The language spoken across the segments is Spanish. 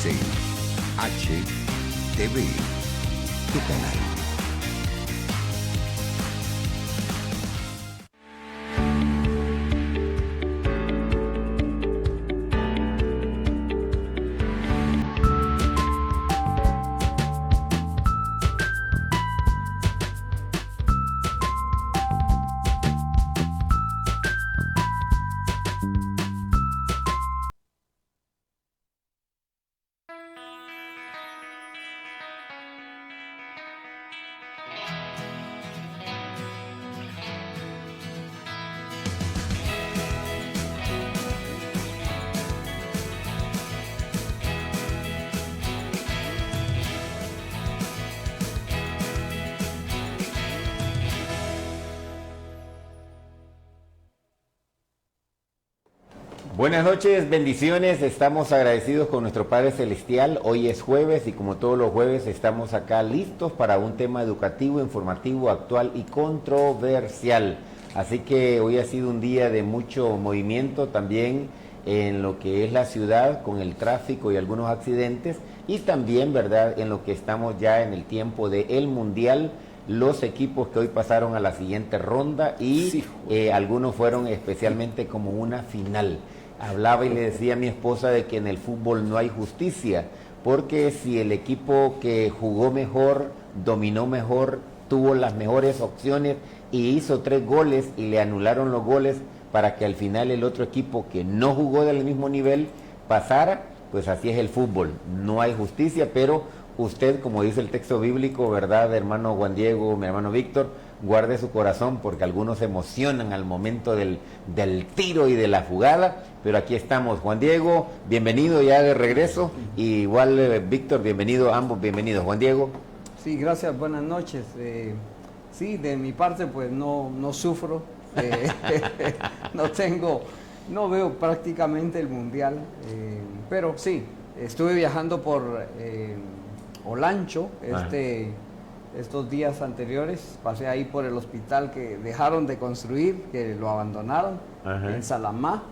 HTV, tu canal. Buenas noches, bendiciones, estamos agradecidos con nuestro Padre Celestial. Hoy es jueves y como todos los jueves estamos acá listos para un tema educativo, informativo, actual y controversial. Así que hoy ha sido un día de mucho movimiento también en lo que es la ciudad con el tráfico y algunos accidentes y también, ¿verdad?, en lo que estamos ya en el tiempo del Mundial. Los equipos que hoy pasaron a la siguiente ronda y algunos fueron especialmente como una final. Hablaba y le decía a mi esposa de que en el fútbol no hay justicia, porque si el equipo que jugó mejor, dominó mejor, tuvo las mejores opciones y hizo 3 goles y le anularon los goles para que al final el otro equipo que no jugó del mismo nivel pasara, pues así es el fútbol. No hay justicia, pero usted, como dice el texto bíblico, ¿verdad, hermano Juan Diego, mi hermano Víctor? Guarde su corazón porque algunos se emocionan al momento del tiro y de la jugada, pero aquí estamos. Juan Diego, bienvenido ya de regreso, y igual Víctor, bienvenido, ambos bienvenidos. Juan Diego. Sí, gracias, buenas noches. Sí, de mi parte pues no sufro, no veo prácticamente el Mundial, pero sí, estuve viajando por Olancho estos días anteriores, pasé ahí por el hospital que dejaron de construir, que lo abandonaron, en Salamá,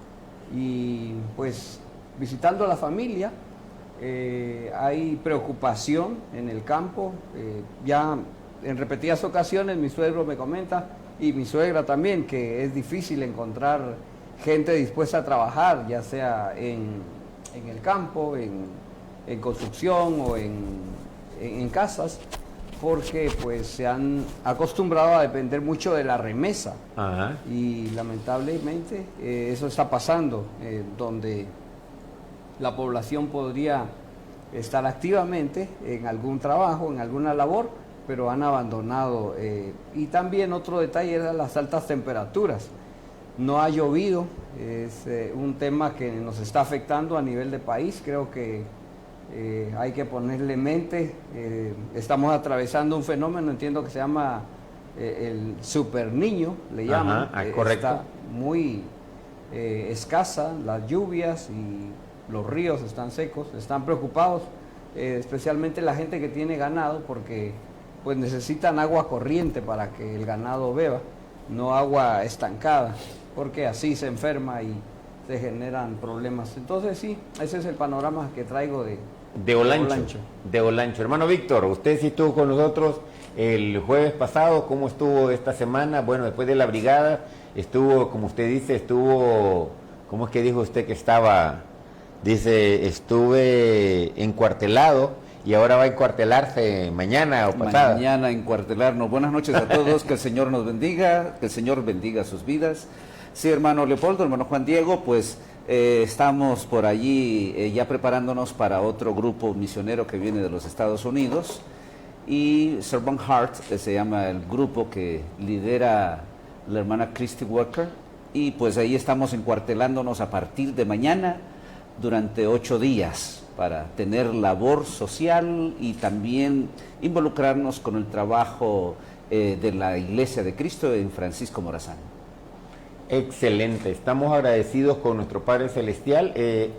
y pues visitando a la familia. Hay preocupación en el campo, ya en repetidas ocasiones mi suegro me comenta, y mi suegra también, que es difícil encontrar gente dispuesta a trabajar, ya sea en el campo, en construcción o en casas, porque pues se han acostumbrado a depender mucho de la remesa. Y lamentablemente eso está pasando, donde la población podría estar activamente en algún trabajo, en alguna labor, pero han abandonado. Y también otro detalle era las altas temperaturas. No ha llovido, es un tema que nos está afectando a nivel de país. Creo que hay que ponerle mente. Estamos atravesando un fenómeno, entiendo que se llama el Super Niño, le llaman. Correcto. Está muy escasa las lluvias y los ríos están secos, están preocupados, especialmente la gente que tiene ganado, porque pues necesitan agua corriente para que el ganado beba, no agua estancada, porque así se enferma y se generan problemas. Entonces sí, ese es el panorama que traigo de Olancho. De Olancho. Hermano Víctor, usted sí estuvo con nosotros el jueves pasado. ¿Cómo estuvo esta semana? Bueno, después de la brigada, estuvo, como usted dice, ¿cómo es que dijo usted que estaba? Dice, estuve encuartelado y ahora va a encuartelarse mañana o pasado. Mañana encuartelarnos. Buenas noches a todos, que el Señor nos bendiga, que el Señor bendiga sus vidas. Sí, hermano Leopoldo, hermano Juan Diego, pues estamos por allí ya preparándonos para otro grupo misionero que viene de los Estados Unidos, y Servant Heart se llama el grupo que lidera la hermana Christy Walker, y pues ahí estamos encuartelándonos a partir de mañana durante 8 días para tener labor social y también involucrarnos con el trabajo de la Iglesia de Cristo en Francisco Morazán. Excelente, estamos agradecidos con nuestro Padre Celestial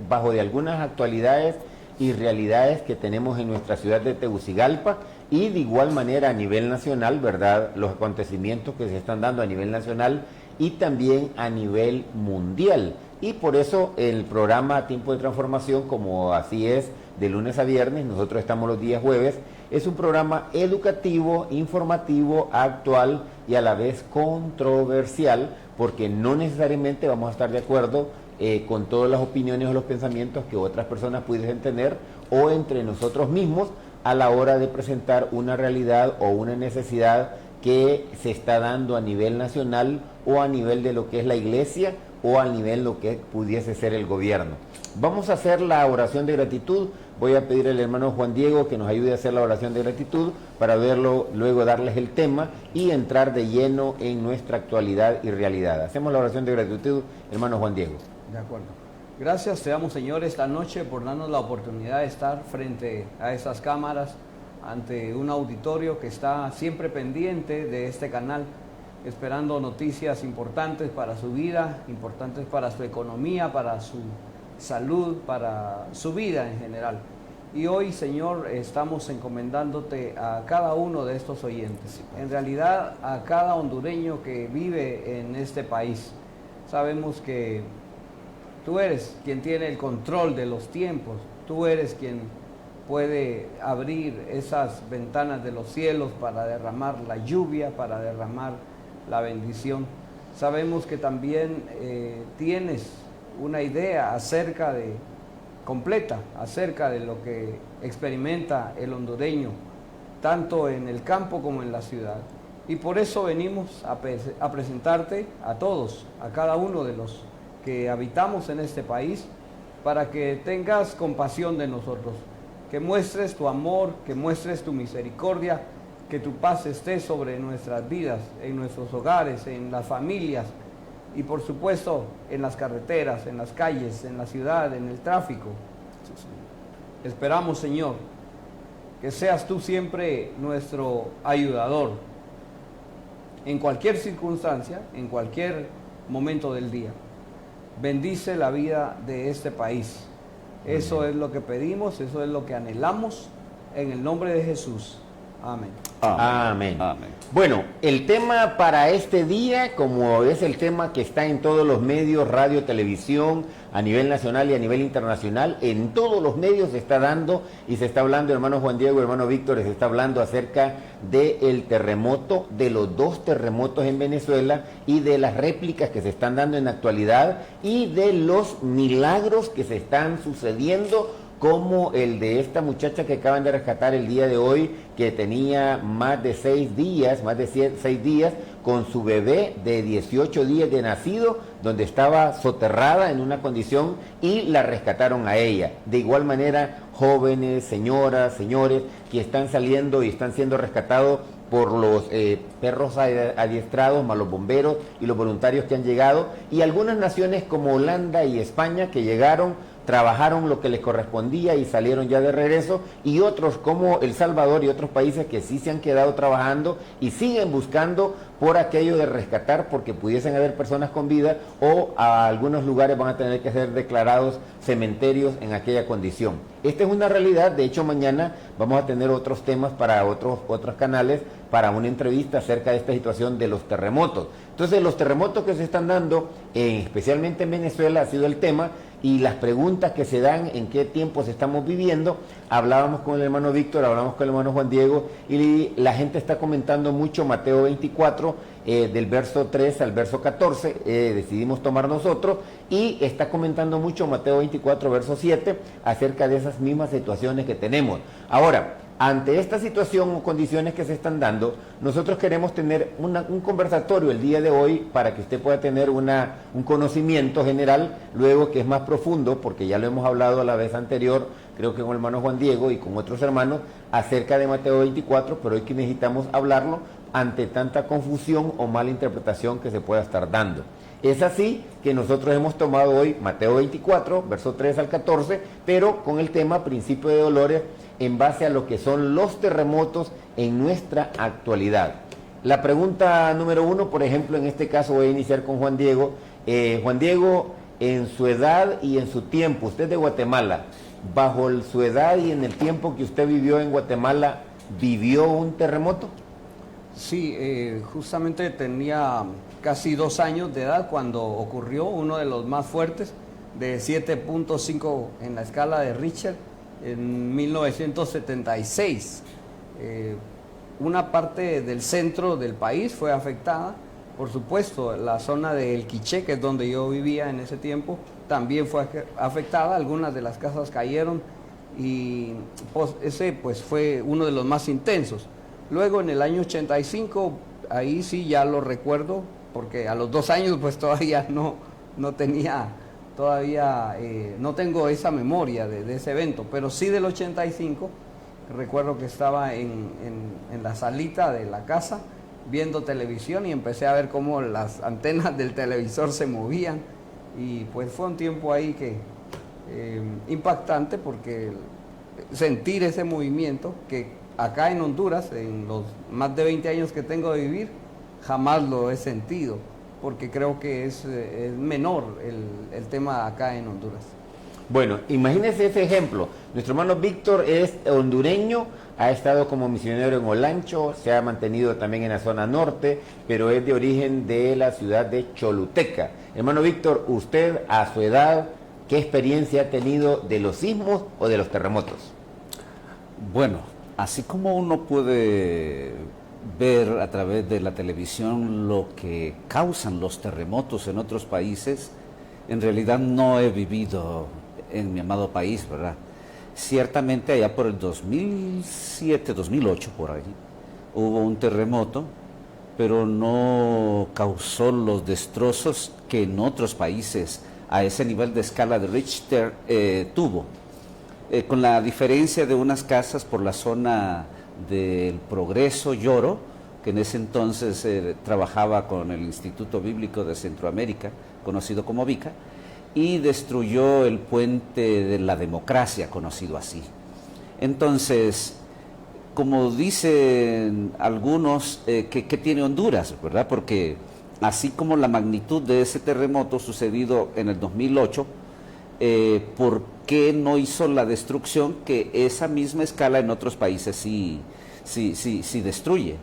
bajo de algunas actualidades y realidades que tenemos en nuestra ciudad de Tegucigalpa, y de igual manera a nivel nacional, ¿verdad? Los acontecimientos que se están dando a nivel nacional y también a nivel mundial. y por eso el programa Tiempo de Transformación, como así es, de lunes a viernes, nosotros estamos los días jueves, es un programa educativo, informativo, actual y a la vez controversial, porque no necesariamente vamos a estar de acuerdo con todas las opiniones o los pensamientos que otras personas pudiesen tener o entre nosotros mismos a la hora de presentar una realidad o una necesidad que se está dando a nivel nacional o a nivel de lo que es la iglesia o a nivel de lo que pudiese ser el gobierno. Vamos a hacer la oración de gratitud. Voy a pedir al hermano Juan Diego que nos ayude a hacer la oración de gratitud para verlo, luego darles el tema y entrar de lleno en nuestra actualidad y realidad. Hacemos la oración de gratitud, hermano Juan Diego. De acuerdo. Gracias te damos, Señor, esta noche por darnos la oportunidad de estar frente a esas cámaras, ante un auditorio que está siempre pendiente de este canal, esperando noticias importantes para su vida, importantes para su economía, para su salud, para su vida en general. Y hoy, Señor, estamos encomendándote a cada uno de estos oyentes, en realidad a cada hondureño que vive en este país. Sabemos que tú eres quien tiene el control de los tiempos, tú eres quien puede abrir esas ventanas de los cielos para derramar la lluvia, para derramar la bendición. Sabemos que también tienes una idea completa acerca de lo que experimenta el hondureño, tanto en el campo como en la ciudad. Y por eso venimos a presentarte a todos, a cada uno de los que habitamos en este país, para que tengas compasión de nosotros, que muestres tu amor, que muestres tu misericordia, que tu paz esté sobre nuestras vidas, en nuestros hogares, en las familias y por supuesto en las carreteras, en las calles, en la ciudad, en el tráfico. Esperamos, Señor, que seas tú siempre nuestro ayudador en cualquier circunstancia, en cualquier momento del día. Bendice la vida de este país. Eso es lo que pedimos, eso es lo que anhelamos, en el nombre de Jesús. Amén. Amén. Amén. Bueno, el tema para este día, como es el tema que está en todos los medios, radio, televisión, a nivel nacional y a nivel internacional, en todos los medios se está dando y se está hablando, hermano Juan Diego, hermano Víctor, se está hablando acerca del terremoto, de los 2 terremotos en Venezuela y de las réplicas que se están dando en la actualidad y de los milagros que se están sucediendo, como el de esta muchacha que acaban de rescatar el día de hoy, que tenía más de 6 días, con su bebé de 18 días de nacido, donde estaba soterrada en una condición y la rescataron a ella. De igual manera, jóvenes, señoras, señores, que están saliendo y están siendo rescatados por los perros adiestrados, más los bomberos y los voluntarios que han llegado, y algunas naciones como Holanda y España que llegaron, trabajaron lo que les correspondía y salieron ya de regreso, y otros como El Salvador y otros países que sí se han quedado trabajando y siguen buscando por aquello de rescatar, porque pudiesen haber personas con vida, o a algunos lugares van a tener que ser declarados cementerios en aquella condición. Esta es una realidad. De hecho, mañana vamos a tener otros temas para otros canales, para una entrevista acerca de esta situación de los terremotos. Entonces, los terremotos que se están dando, especialmente en Venezuela, ha sido el tema, y las preguntas que se dan, en qué tiempos estamos viviendo. Hablábamos con el hermano Víctor, hablamos con el hermano Juan Diego, y la gente está comentando mucho Mateo 24, del verso 3 al verso 14, decidimos tomar nosotros, y está comentando mucho Mateo 24, verso 7, acerca de esas mismas situaciones que tenemos. Ahora, ante esta situación o condiciones que se están dando, nosotros queremos tener un conversatorio el día de hoy para que usted pueda tener un conocimiento general, luego que es más profundo, porque ya lo hemos hablado a la vez anterior, creo que con el hermano Juan Diego y con otros hermanos, acerca de Mateo 24, pero hoy que necesitamos hablarlo ante tanta confusión o mala interpretación que se pueda estar dando. Es así que nosotros hemos tomado hoy Mateo 24, verso 3 al 14, pero con el tema principio de dolores, en base a lo que son los terremotos en nuestra actualidad. La pregunta número 1, por ejemplo, en este caso voy a iniciar con Juan Diego. Juan Diego, en su edad y en su tiempo, usted es de Guatemala, bajo su edad y en el tiempo que usted vivió en Guatemala, ¿vivió un terremoto? Sí, justamente tenía casi 2 años de edad cuando ocurrió uno de los más fuertes, de 7.5 en la escala de Richter, en 1976. Una parte del centro del país fue afectada, por supuesto, la zona de El Quiché, que es donde yo vivía en ese tiempo, también fue afectada, algunas de las casas cayeron y ese pues fue uno de los más intensos. Luego en el año 85, ahí sí ya lo recuerdo, porque a los 2 años pues todavía no tenía, no tengo esa memoria de ese evento, pero sí del 85, recuerdo que estaba en la salita de la casa viendo televisión y empecé a ver cómo las antenas del televisor se movían y pues fue un tiempo ahí que impactante, porque sentir ese movimiento que acá en Honduras, en los más de 20 años que tengo de vivir, jamás lo he sentido, porque creo que es menor el tema acá en Honduras. Bueno, imagínese ese ejemplo. Nuestro hermano Víctor es hondureño, ha estado como misionero en Olancho, se ha mantenido también en la zona norte, pero es de origen de la ciudad de Choluteca. Hermano Víctor, usted a su edad, ¿qué experiencia ha tenido de los sismos o de los terremotos? Bueno, así como uno puede ver a través de la televisión lo que causan los terremotos en otros países, en realidad no he vivido en mi amado país, ¿verdad? Ciertamente allá por el 2007, 2008, por ahí, hubo un terremoto, pero no causó los destrozos que en otros países a ese nivel de escala de Richter tuvo. Con la diferencia de unas casas por la zona del Progreso Lloro, que en ese entonces trabajaba con el Instituto Bíblico de Centroamérica, conocido como VICA, y destruyó el puente de la democracia, conocido así. Entonces, como dicen algunos, ¿qué tiene Honduras, verdad? Porque así como la magnitud de ese terremoto sucedido en el 2008, ¿por qué no hizo la destrucción que esa misma escala en otros países sí destruye?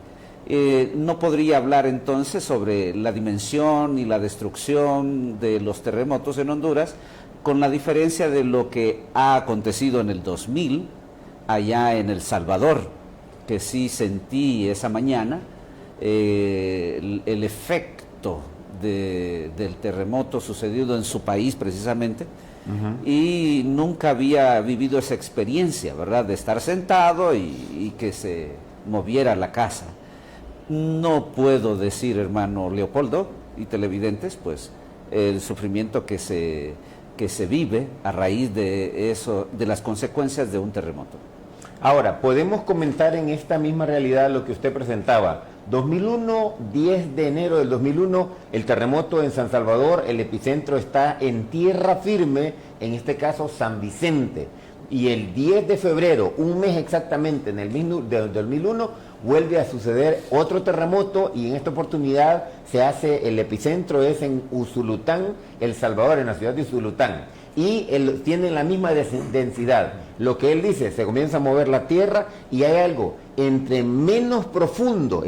No podría hablar entonces sobre la dimensión y la destrucción de los terremotos en Honduras, con la diferencia de lo que ha acontecido en el 2000 allá en El Salvador, que sí sentí esa mañana el efecto del terremoto sucedido en su país precisamente. Y nunca había vivido esa experiencia, ¿verdad? De estar sentado y que se moviera la casa. No puedo decir, hermano Leopoldo y televidentes, pues el sufrimiento que se vive a raíz de eso, de las consecuencias de un terremoto. Ahora, podemos comentar en esta misma realidad lo que usted presentaba. 2001, 10 de enero del 2001, el terremoto en San Salvador, el epicentro está en tierra firme, en este caso San Vicente. Y el 10 de febrero, un mes exactamente en el mismo del 2001, vuelve a suceder otro terremoto y en esta oportunidad el epicentro es en Usulután, El Salvador, en la ciudad de Usulután. Y tienen la misma densidad. Lo que él dice, se comienza a mover la tierra y hay algo, entre menos profundo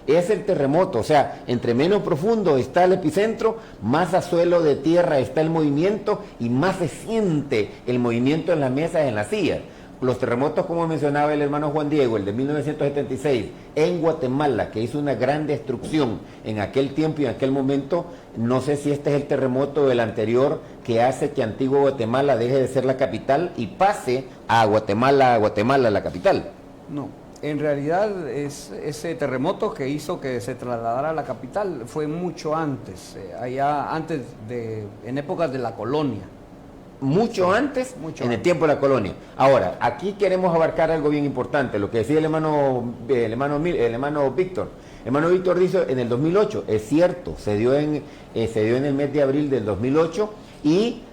es el terremoto, o sea, entre menos profundo está el epicentro, más a suelo de tierra está el movimiento y más se siente el movimiento en las mesas, en las sillas. Los terremotos, como mencionaba el hermano Juan Diego, el de 1976, en Guatemala, que hizo una gran destrucción en aquel tiempo y en aquel momento, no sé si este es el terremoto del anterior que hace que Antigua Guatemala deje de ser la capital y pase a Guatemala, la capital. No, en realidad ese terremoto que hizo que se trasladara a la capital fue mucho antes, en épocas de la colonia. Mucho antes, en el tiempo de la colonia. Ahora, aquí queremos abarcar algo bien importante, lo que decía el hermano Víctor. Hermano Víctor dice en el 2008, es cierto, se dio en el mes de abril del 2008 y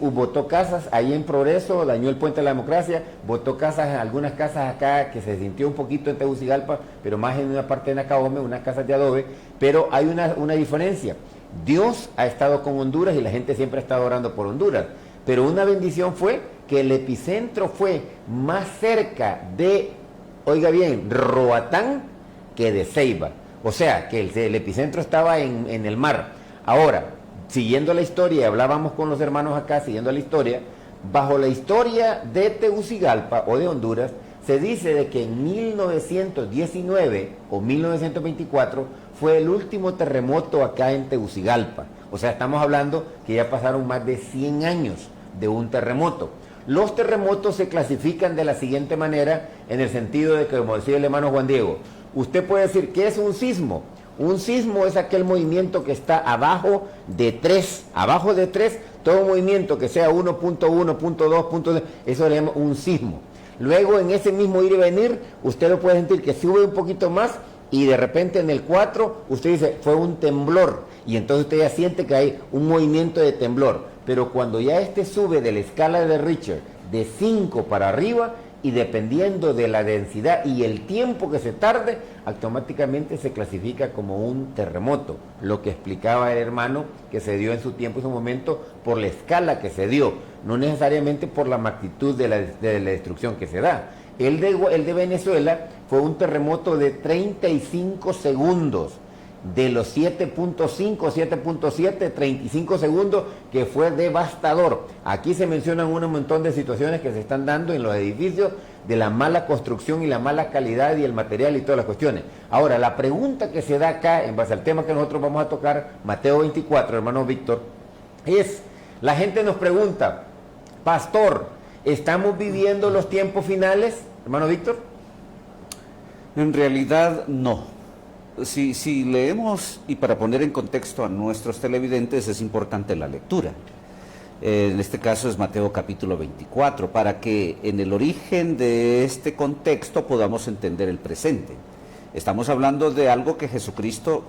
botó casas ahí en Progreso, dañó el puente de la democracia, botó algunas casas acá que se sintió un poquito en Tegucigalpa, pero más en una parte de Nacaome, unas casas de adobe, pero hay una diferencia. Dios ha estado con Honduras y la gente siempre ha estado orando por Honduras, pero una bendición fue que el epicentro fue más cerca de, oiga bien, Roatán que de Ceiba. O sea, que el epicentro estaba en el mar. Ahora, siguiendo la historia, hablábamos con los hermanos acá, siguiendo la historia, bajo la historia de Tegucigalpa o de Honduras, se dice de que en 1919 o 1924 fue el último terremoto acá en Tegucigalpa. O sea, estamos hablando que ya pasaron más de 100 años de un terremoto. Los terremotos se clasifican de la siguiente manera, en el sentido de que, como decía el hermano Juan Diego, usted puede decir, ¿qué es un sismo? Un sismo es aquel movimiento que está abajo de 3. Abajo de 3, todo movimiento que sea 1.1, 1.2, 1.3, eso le llama un sismo. Luego, en ese mismo ir y venir, usted lo puede sentir que sube un poquito más y de repente en el 4, usted dice, fue un temblor. Y entonces usted ya siente que hay un movimiento de temblor. Pero cuando ya este sube de la escala de Richter de 5 para arriba, y dependiendo de la densidad y el tiempo que se tarde, automáticamente se clasifica como un terremoto. Lo que explicaba el hermano que se dio en su tiempo, en su momento, por la escala que se dio, no necesariamente por la magnitud de la destrucción que se da. El de Venezuela fue un terremoto de 35 segundos. De los 7.5, 7.7, 35 segundos, que fue devastador. Aquí se mencionan un montón de situaciones que se están dando en los edificios, de la mala construcción y la mala calidad y el material y todas las cuestiones. Ahora, la pregunta que se da acá, en base al tema que nosotros vamos a tocar, Mateo 24, hermano Víctor, es, la gente nos pregunta, pastor, ¿estamos viviendo los tiempos finales, hermano Víctor? En realidad, no. Si leemos, y para poner en contexto a nuestros televidentes, es importante la lectura. En este caso es Mateo capítulo 24, para que en el origen de este contexto podamos entender el presente. Estamos hablando de algo que Jesucristo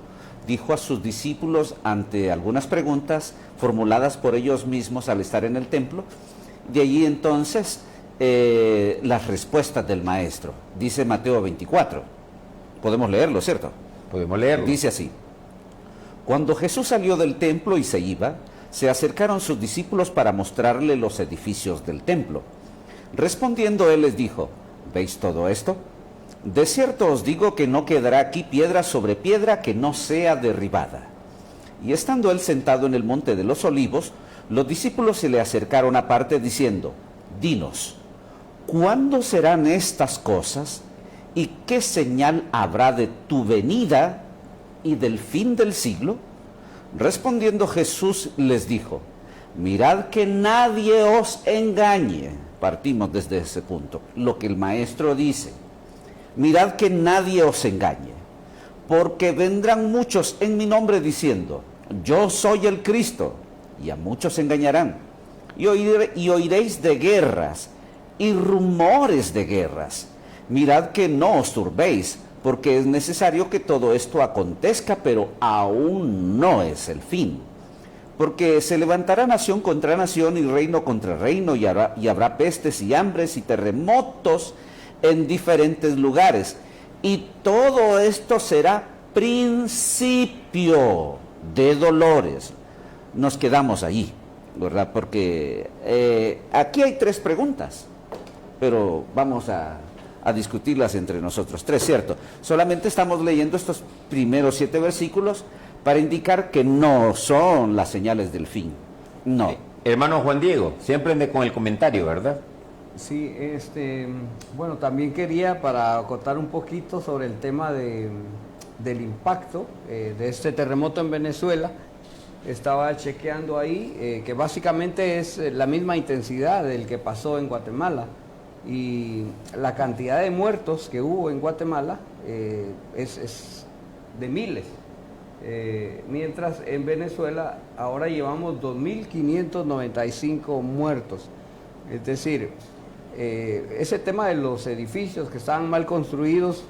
dijo a sus discípulos ante algunas preguntas formuladas por ellos mismos al estar en el templo. De allí entonces las respuestas del Maestro. Dice Mateo 24. Podemos leerlo, ¿cierto? Podemos leerlo. Dice así: cuando Jesús salió del templo y se iba, se acercaron sus discípulos para mostrarle los edificios del templo. Respondiendo él les dijo: ¿veis todo esto? De cierto os digo que no quedará aquí piedra sobre piedra que no sea derribada. Y estando él sentado en el monte de los olivos, los discípulos se le acercaron aparte diciendo: dinos, ¿cuándo serán estas cosas? ¿Y qué señal habrá de tu venida y del fin del siglo? Respondiendo Jesús les dijo: mirad que nadie os engañe. Partimos desde ese punto, lo que el Maestro dice. Mirad que nadie os engañe, porque vendrán muchos en mi nombre diciendo: yo soy el Cristo, y a muchos engañarán. Y oiréis de guerras y rumores de guerras. Mirad que no os turbéis, porque es necesario que todo esto acontezca, pero aún no es el fin. Porque se levantará nación contra nación y reino contra reino, y habrá pestes y hambres y terremotos en diferentes lugares. Y todo esto será principio de dolores. Nos quedamos allí, ¿verdad? Porque aquí hay 3 preguntas, pero vamos a discutirlas entre nosotros. 3, ¿cierto? Solamente estamos leyendo estos primeros 7 versículos para indicar que no son las señales del fin. No. Hermano Juan Diego, siempre ande con el comentario, ¿verdad? Sí, bueno, también quería, para acotar un poquito sobre el tema del impacto de este terremoto en Venezuela, estaba chequeando ahí que básicamente es la misma intensidad del que pasó en Guatemala. Y la cantidad de muertos que hubo en Guatemala es de miles, mientras en Venezuela ahora llevamos 2.595 muertos. Es decir, ese tema de los edificios que estaban mal construidos,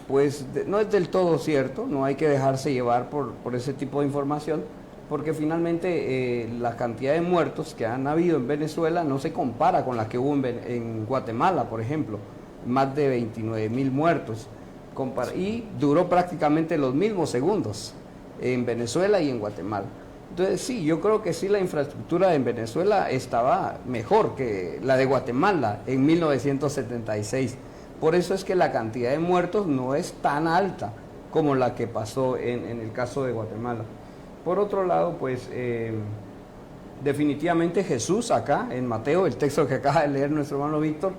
pues no es del todo cierto, no hay que dejarse llevar por ese tipo de información, porque finalmente la cantidad de muertos que han habido en Venezuela no se compara con la que hubo en Guatemala, por ejemplo, más de 29.000 muertos, y duró prácticamente los mismos segundos en Venezuela y en Guatemala. Entonces sí, yo creo que sí, la infraestructura en Venezuela estaba mejor que la de Guatemala en 1976, por eso es que la cantidad de muertos no es tan alta. como la que pasó en el caso de Guatemala. Por otro lado, pues definitivamente Jesús acá en Mateo, el texto que acaba de leer nuestro hermano Víctor,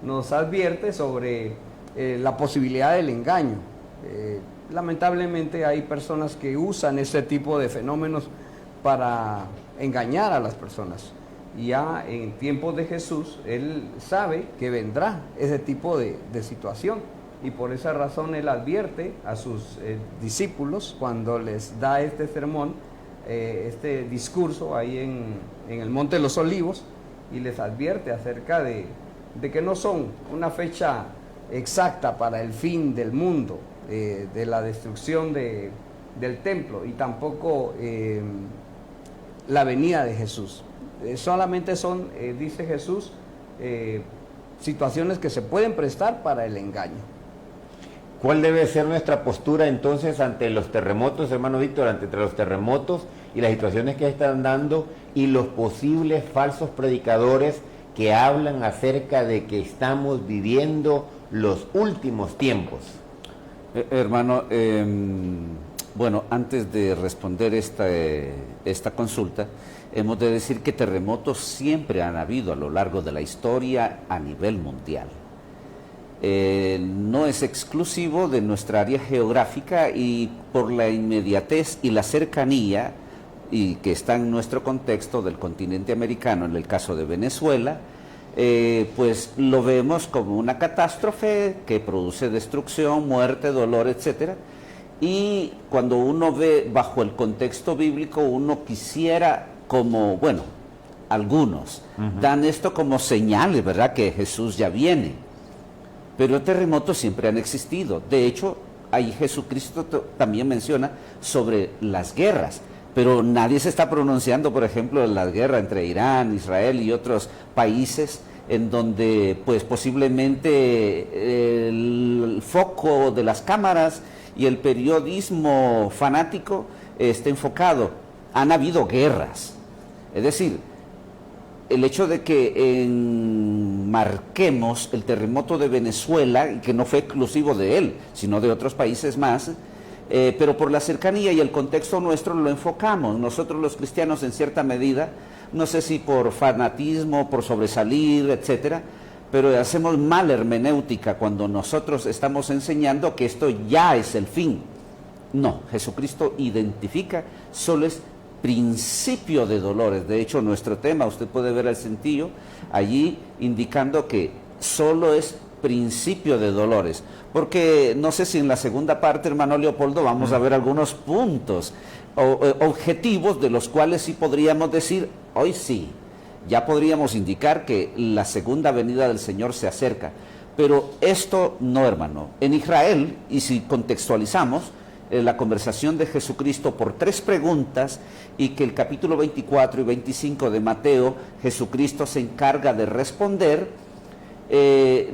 nos advierte sobre la posibilidad del engaño. Lamentablemente hay personas que usan este tipo de fenómenos para engañar a las personas. Y ya en tiempos de Jesús, Él sabe que vendrá ese tipo de situación. Y por esa razón Él advierte a sus discípulos cuando les da este sermón, este discurso ahí en el Monte de los Olivos, y les advierte acerca de que no son una fecha exacta para el fin del mundo, de la destrucción del templo, y tampoco la venida de Jesús. Solamente son, dice Jesús, situaciones que se pueden prestar para el engaño. ¿Cuál debe ser nuestra postura entonces ante los terremotos, hermano Víctor, ante los terremotos y las situaciones que están dando y los posibles falsos predicadores que hablan acerca de que estamos viviendo los últimos tiempos? Hermano, bueno, antes de responder esta consulta, hemos de decir que terremotos siempre han habido a lo largo de la historia a nivel mundial. No es exclusivo de nuestra área geográfica, y por la inmediatez y la cercanía y que está en nuestro contexto del continente americano, en el caso de Venezuela, pues lo vemos como una catástrofe que produce destrucción, muerte, dolor, etcétera. Y cuando uno ve bajo el contexto bíblico, uno quisiera, como, bueno, algunos dan esto como señales, ¿verdad?, que Jesús ya viene. Pero terremotos siempre han existido. De hecho, ahí Jesucristo también menciona sobre las guerras. Pero nadie se está pronunciando, por ejemplo, en la guerra entre Irán, Israel y otros países, en donde pues posiblemente el foco de las cámaras y el periodismo fanático esté enfocado. Han habido guerras. Es decir, el hecho de que marquemos el terremoto de Venezuela, y que no fue exclusivo de él, sino de otros países más, pero por la cercanía y el contexto nuestro lo enfocamos. Nosotros los cristianos, en cierta medida, no sé si por fanatismo, por sobresalir, etcétera, pero hacemos mal hermenéutica cuando nosotros estamos enseñando que esto ya es el fin. No, Jesucristo identifica, solo es principio de dolores. De hecho, nuestro tema, usted puede ver el sentido allí indicando que solo es principio de dolores, porque no sé si en la segunda parte, hermano Leopoldo, vamos a ver algunos puntos objetivos de los cuales sí podríamos decir, hoy sí, ya podríamos indicar que la segunda venida del Señor se acerca. Pero esto no, hermano. En Israel, y si contextualizamos la conversación de Jesucristo por 3 preguntas, y que el capítulo 24 y 25 de Mateo, Jesucristo se encarga de responder,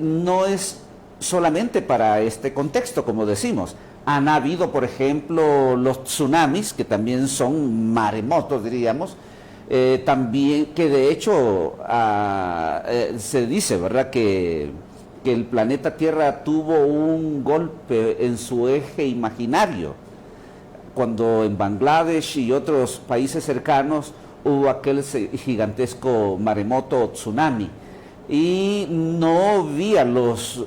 no es solamente para este contexto, como decimos. Han habido, por ejemplo, los tsunamis, que también son maremotos, diríamos, también, que de hecho se dice, ¿verdad?, que el planeta Tierra tuvo un golpe en su eje imaginario, cuando en Bangladesh y otros países cercanos hubo aquel gigantesco maremoto o tsunami, y no había los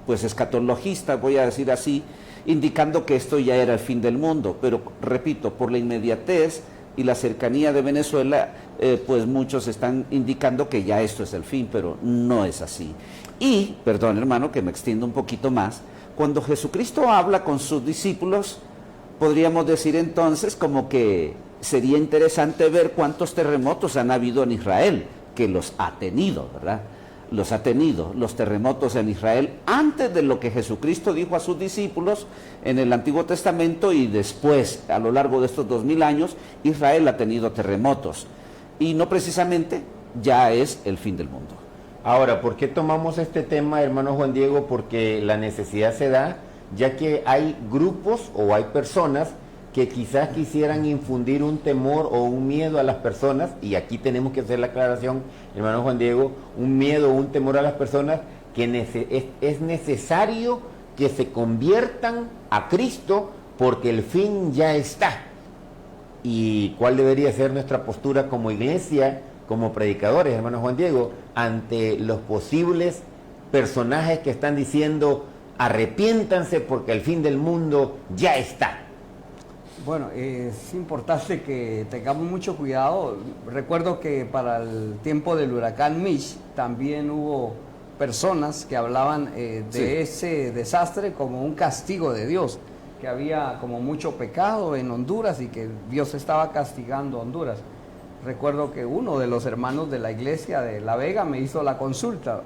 pues escatologistas, voy a decir así, indicando que esto ya era el fin del mundo. Pero repito, por la inmediatez y la cercanía de Venezuela, pues muchos están indicando que ya esto es el fin, pero no es así. Y, perdón, hermano, que me extiendo un poquito más, cuando Jesucristo habla con sus discípulos, podríamos decir entonces como que sería interesante ver cuántos terremotos han habido en Israel, que los ha tenido, ¿verdad? Los ha tenido, los terremotos en Israel, antes de lo que Jesucristo dijo a sus discípulos en el Antiguo Testamento, y después, a lo largo de estos 2000 años, Israel ha tenido terremotos. Y no precisamente ya es el fin del mundo. Ahora, ¿por qué tomamos este tema, hermano Juan Diego? Porque la necesidad se da, ya que hay grupos o hay personas que quizás quisieran infundir un temor o un miedo a las personas, y aquí tenemos que hacer la aclaración, hermano Juan Diego, un miedo o un temor a las personas, que es necesario que se conviertan a Cristo porque el fin ya está. ¿Y cuál debería ser nuestra postura como iglesia, como predicadores, hermano Juan Diego, ante los posibles personajes que están diciendo arrepiéntanse porque el fin del mundo ya está? Bueno, es importante que tengamos mucho cuidado. Recuerdo que para el tiempo del huracán Mitch también hubo personas que hablaban de ese desastre como un castigo de Dios, que había como mucho pecado en Honduras y que Dios estaba castigando a Honduras. Recuerdo que uno de los hermanos de la iglesia de La Vega me hizo la consulta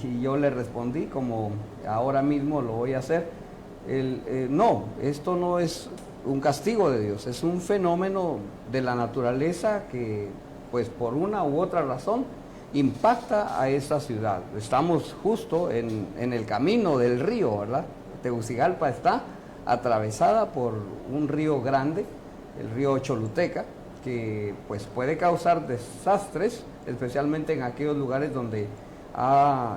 y yo le respondí, como ahora mismo lo voy a hacer, no, esto no es un castigo de Dios, es un fenómeno de la naturaleza que, pues por una u otra razón, impacta a esta ciudad. Estamos justo en el camino del río, ¿verdad? Tegucigalpa está atravesada por un río grande, el río Choluteca, que pues puede causar desastres, especialmente en aquellos lugares donde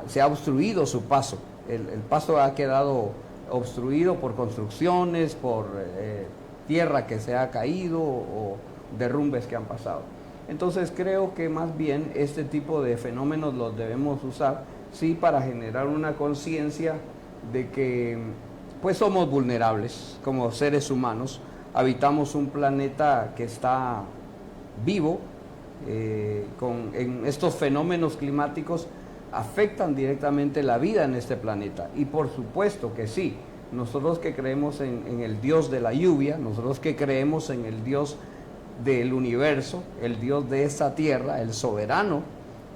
se ha obstruido su paso. El paso ha quedado obstruido por construcciones, por tierra que se ha caído o derrumbes que han pasado. Entonces creo que más bien este tipo de fenómenos los debemos usar, sí, para generar una conciencia de que pues somos vulnerables como seres humanos, habitamos un planeta que está vivo, en estos fenómenos climáticos afectan directamente la vida en este planeta. Y por supuesto que sí, nosotros que creemos en el Dios de la lluvia, nosotros que creemos en el Dios del universo, el Dios de esta tierra, el soberano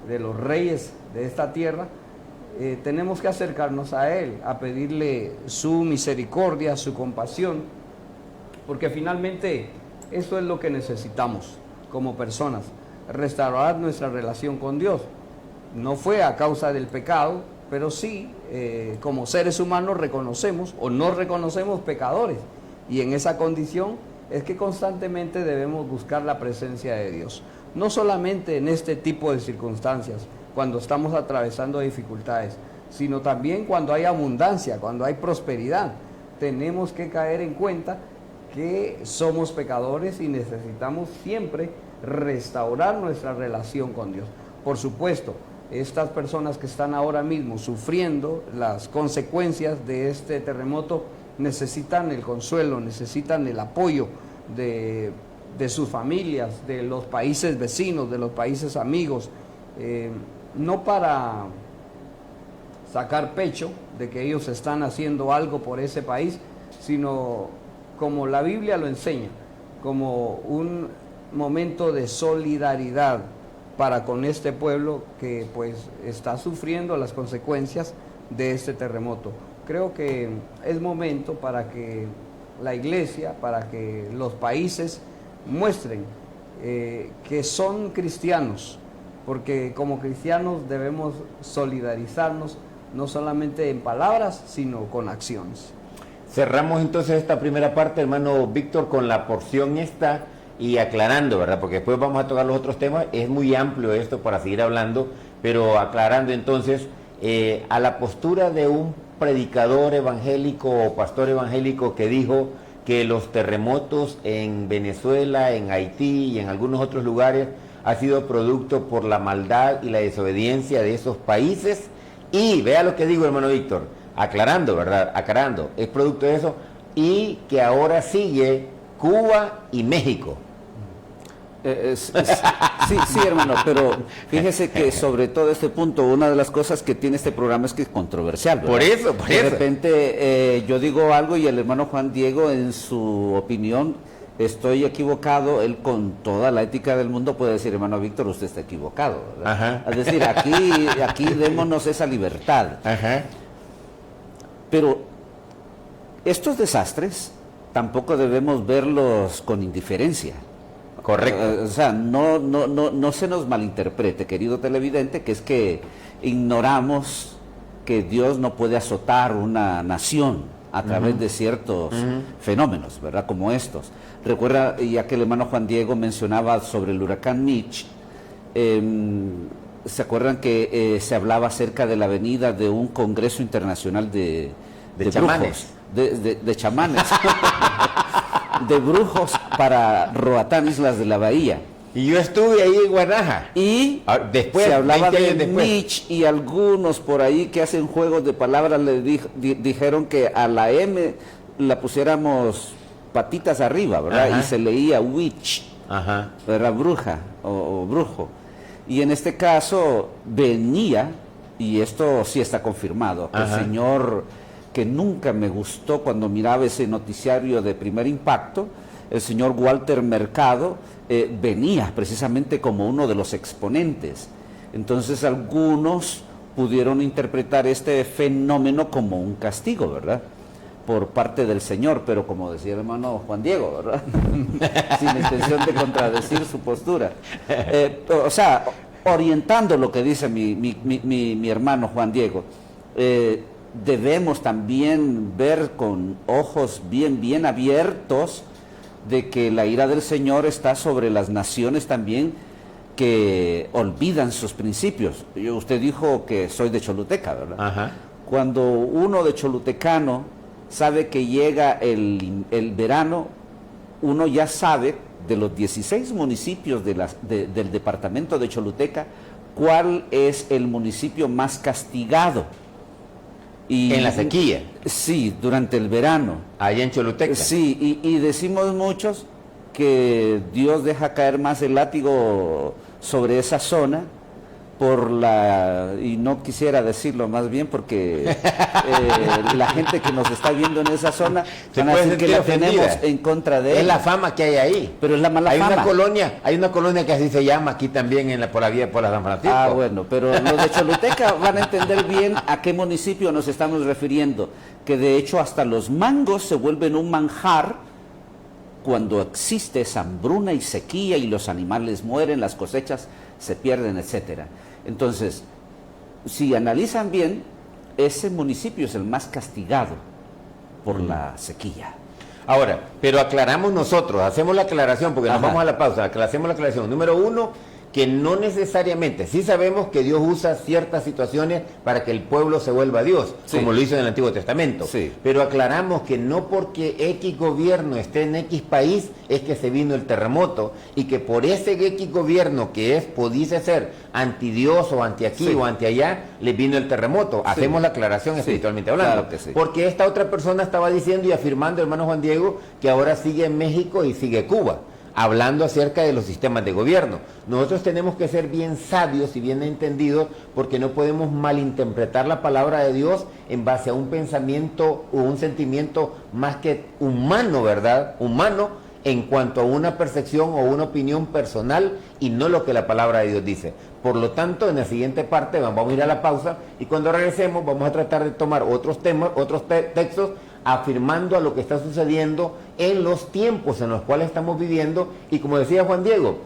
de los reyes de esta tierra, tenemos que acercarnos a Él, a pedirle su misericordia, su compasión, porque finalmente eso es lo que necesitamos como personas, restaurar nuestra relación con Dios. No fue a causa del pecado, pero sí, como seres humanos reconocemos o no reconocemos pecadores, y en esa condición es que constantemente debemos buscar la presencia de Dios, no solamente en este tipo de circunstancias, cuando estamos atravesando dificultades, sino también cuando hay abundancia, cuando hay prosperidad. Tenemos que caer en cuenta que somos pecadores y necesitamos siempre restaurar nuestra relación con Dios. Por supuesto, estas personas que están ahora mismo sufriendo las consecuencias de este terremoto necesitan el consuelo, necesitan el apoyo de sus familias, de los países vecinos, de los países amigos, no para sacar pecho de que ellos están haciendo algo por ese país, sino como la Biblia lo enseña, como un momento de solidaridad para con este pueblo que pues está sufriendo las consecuencias de este terremoto. Creo que es momento para que la iglesia, para que los países muestren que son cristianos, porque como cristianos debemos solidarizarnos no solamente en palabras, sino con acciones. Cerramos entonces esta primera parte, hermano Víctor, con la porción esta y aclarando, ¿verdad? Porque después vamos a tocar los otros temas. Es muy amplio esto para seguir hablando, pero aclarando entonces a la postura de un predicador evangélico o pastor evangélico que dijo que los terremotos en Venezuela, en Haití y en algunos otros lugares ha sido producto por la maldad y la desobediencia de esos países. Y vea lo que digo, hermano Víctor, aclarando, ¿verdad? Aclarando, es producto de eso, y que ahora sigue Cuba y México. Sí, hermano, pero fíjese que sobre todo este punto, una de las cosas que tiene este programa es que es controversial, ¿verdad? Por eso. De repente yo digo algo y el hermano Juan Diego, en su opinión, estoy equivocado. Él, con toda la ética del mundo, puede decir, hermano Víctor, usted está equivocado, ¿verdad? Ajá. Es decir, aquí démonos esa libertad. Ajá. Pero estos desastres tampoco debemos verlos con indiferencia. Correcto. O sea, no se nos malinterprete, querido televidente, que es que ignoramos que Dios no puede azotar una nación a través de ciertos fenómenos, ¿verdad? Como estos. Recuerda, ya que el hermano Juan Diego mencionaba sobre el huracán Mitch, ¿se acuerdan que se hablaba acerca de la venida de un Congreso Internacional de De chamanes. De chamanes. De brujos para Roatán, Islas de la Bahía. Y yo estuve ahí en Guanaja. Y después, se hablaba 20 de años después. Mitch, y algunos por ahí que hacen juegos de palabras le dijeron que a la M la pusiéramos patitas arriba, ¿verdad? Ajá. Y se leía witch, Ajá. era bruja o brujo. Y en este caso venía, y esto sí está confirmado, que el Ajá. señor, que nunca me gustó cuando miraba ese noticiario de Primer Impacto, el señor Walter Mercado, venía precisamente como uno de los exponentes. Entonces algunos pudieron interpretar este fenómeno como un castigo, ¿verdad?, por parte del Señor, pero como decía el hermano Juan Diego, ¿verdad? Sin intención de contradecir su postura. O sea, orientando lo que dice mi hermano Juan Diego, debemos también ver con ojos bien abiertos de que la ira del Señor está sobre las naciones también que olvidan sus principios. Usted dijo que soy de Choluteca, ¿verdad? Ajá. Cuando uno de cholutecano sabe que llega el verano, uno ya sabe de los 16 municipios del departamento de Choluteca cuál es el municipio más castigado. Y, En la sequía. Sí, durante el verano. Allá en Choluteca. Sí, y decimos muchos que Dios deja caer más el látigo sobre esa zona y no quisiera decirlo más bien porque la gente que nos está viendo en esa zona Se van a puede decir que sentir la ofendida. tenemos en contra de él. Es la fama que hay ahí. Pero es la mala fama. Hay una colonia que así se llama aquí también por la vía por la San Francisco. Ah, bueno, pero los de Choluteca van a entender bien a qué municipio nos estamos refiriendo, que de hecho hasta los mangos se vuelven un manjar cuando existe esa hambruna y sequía y los animales mueren, las cosechas se pierden, etcétera. Entonces, si analizan bien, ese municipio es el más castigado por la sequía. Ahora, pero aclaramos nosotros, hacemos la aclaración, porque nos Ajá. vamos a la pausa, hacemos la aclaración. Número uno, que no necesariamente, sí sabemos que Dios usa ciertas situaciones para que el pueblo se vuelva a Dios, Sí. como lo hizo en el Antiguo Testamento. Sí. Pero aclaramos que no porque X gobierno esté en X país es que se vino el terremoto, y que por ese X gobierno que pudiese ser anti Dios o anti aquí Sí. o anti allá, le vino el terremoto. Hacemos la aclaración Sí, espiritualmente hablando. claro que sí. Porque esta otra persona estaba diciendo y afirmando, hermano Juan Diego, que ahora sigue en México y sigue Cuba, hablando acerca de los sistemas de gobierno. Nosotros tenemos que ser bien sabios y bien entendidos, porque no podemos malinterpretar la palabra de Dios en base a un pensamiento o un sentimiento más que humano, ¿verdad? Humano, en cuanto a una percepción o una opinión personal, y no lo que la palabra de Dios dice. Por lo tanto, en la siguiente parte vamos a ir a la pausa, y cuando regresemos vamos a tratar de tomar otros temas, textos, afirmando a lo que está sucediendo en los tiempos en los cuales estamos viviendo. Y como decía Juan Diego,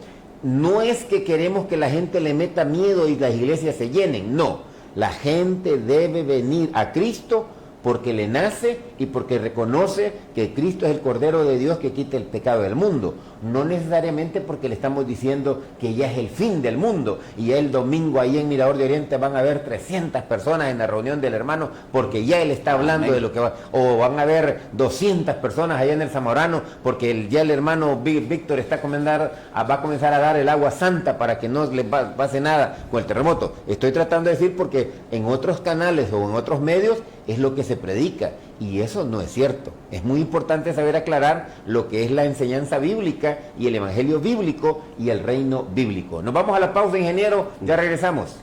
no es que queremos que la gente le meta miedo y las iglesias se llenen, no. La gente debe venir a Cristo porque le nace y porque reconoce que Cristo es el Cordero de Dios que quita el pecado del mundo. No necesariamente porque le estamos diciendo que ya es el fin del mundo, y el domingo ahí en Mirador de Oriente van a haber 300 personas en la reunión del hermano porque ya él está hablando de lo que va, o van a haber 200 personas allá en el Zamorano porque ya el hermano Víctor va a comenzar a dar el agua santa para que no le pase nada con el terremoto. Estoy tratando de decir porque en otros canales o en otros medios es lo que se predica, y eso no es cierto. Es muy importante saber aclarar lo que es la enseñanza bíblica y el evangelio bíblico y el reino bíblico. Nos vamos a la pausa, ingeniero, ya regresamos.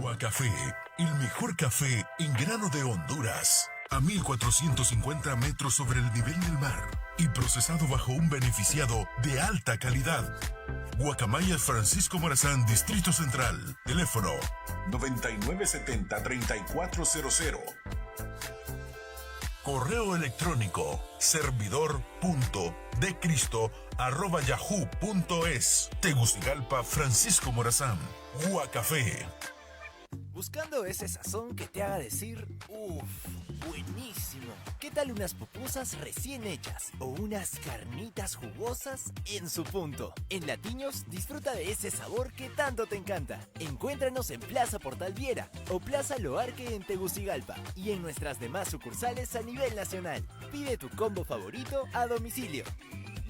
Guacafé, el mejor café en grano de Honduras, a 1450 metros sobre el nivel del mar y procesado bajo un beneficiado de alta calidad. Guacamayas Francisco Morazán, Distrito Central. Teléfono 9970-3400. Correo electrónico servidor.decristo@yahoo.es. Tegucigalpa, Francisco Morazán. Guacafé. Buscando ese sazón que te haga decir, uff, buenísimo! ¿Qué tal unas pupusas recién hechas o unas carnitas jugosas en su punto? En Latiños disfruta de ese sabor que tanto te encanta. Encuéntranos en Plaza Portal Viera o Plaza Loarque en Tegucigalpa y en nuestras demás sucursales a nivel nacional. Pide tu combo favorito a domicilio.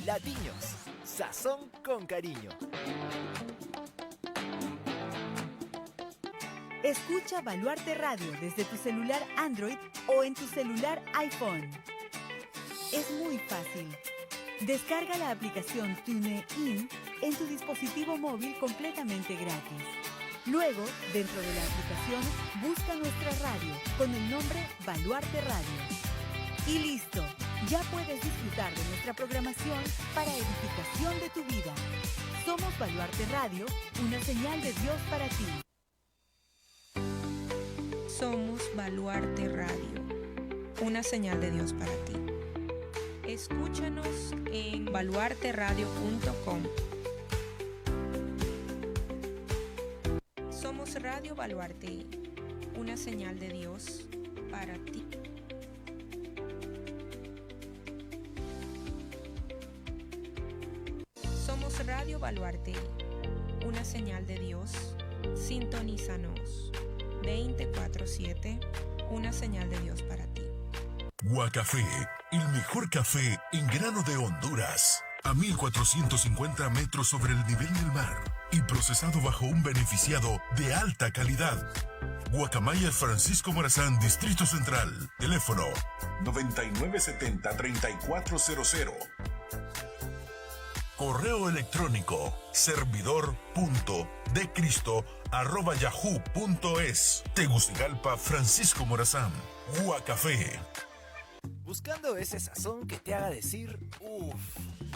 Latiños, sazón con cariño. Escucha Baluarte Radio desde tu celular Android o en tu celular iPhone. Es muy fácil. Descarga la aplicación TuneIn en tu dispositivo móvil completamente gratis. Luego, dentro de la aplicación, busca nuestra radio con el nombre Baluarte Radio. Y listo, ya puedes disfrutar de nuestra programación para edificación de tu vida. Somos Baluarte Radio, una señal de Dios para ti. Somos Baluarte Radio, una señal de Dios para ti. Escúchanos en baluarteradio.com. Somos Radio Baluarte, una señal de Dios para ti. Somos Radio Baluarte, una señal de Dios. Sintonízanos 24/7, una señal de Dios para ti. Guacafé, el mejor café en grano de Honduras. A 1450 metros sobre el nivel del mar y procesado bajo un beneficiado de alta calidad. Guacamaya Francisco Morazán, Distrito Central. Teléfono 9970-3400. Correo electrónico servidor.decristo@yahoo.es. Tegucigalpa, Francisco Morazán. Guacafé. Buscando ese sazón que te haga decir, uff,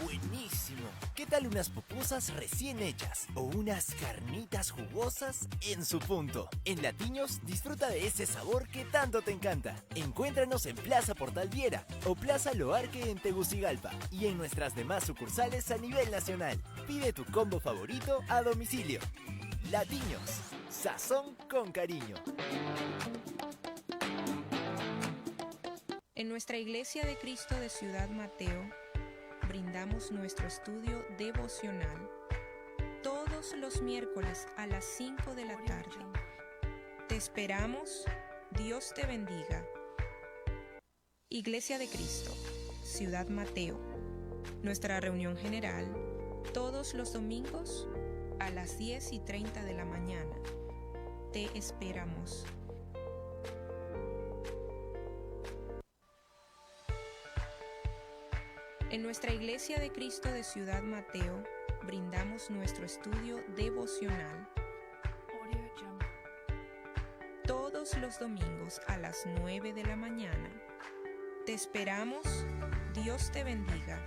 buenísimo. ¿Qué tal unas pupusas recién hechas o unas carnitas jugosas en su punto? En Latiños disfruta de ese sabor que tanto te encanta. Encuéntranos en Plaza Portal Viera o Plaza Loarque en Tegucigalpa y en nuestras demás sucursales a nivel nacional. Pide tu combo favorito a domicilio. Latiños, sazón con cariño. En nuestra Iglesia de Cristo de Ciudad Mateo, brindamos nuestro estudio devocional todos los miércoles a las 5 de la tarde. Te esperamos, Dios te bendiga. Iglesia de Cristo, Ciudad Mateo, nuestra reunión general todos los domingos a las 10:30 de la mañana. Te esperamos. En nuestra Iglesia de Cristo de Ciudad Mateo, brindamos nuestro estudio devocional todos los domingos a las 9 de la mañana. Te esperamos, Dios te bendiga.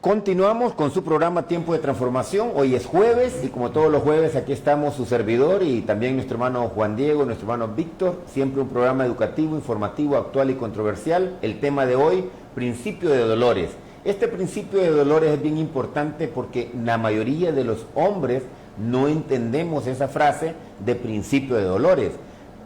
Continuamos con su programa Tiempo de Transformación. Hoy es jueves y como todos los jueves aquí estamos su servidor y también nuestro hermano Juan Diego, nuestro hermano Víctor. Siempre un programa educativo, informativo, actual y controversial. El tema de hoy, principio de dolores. Este principio de dolores es bien importante porque la mayoría de los hombres no entendemos esa frase de principio de dolores,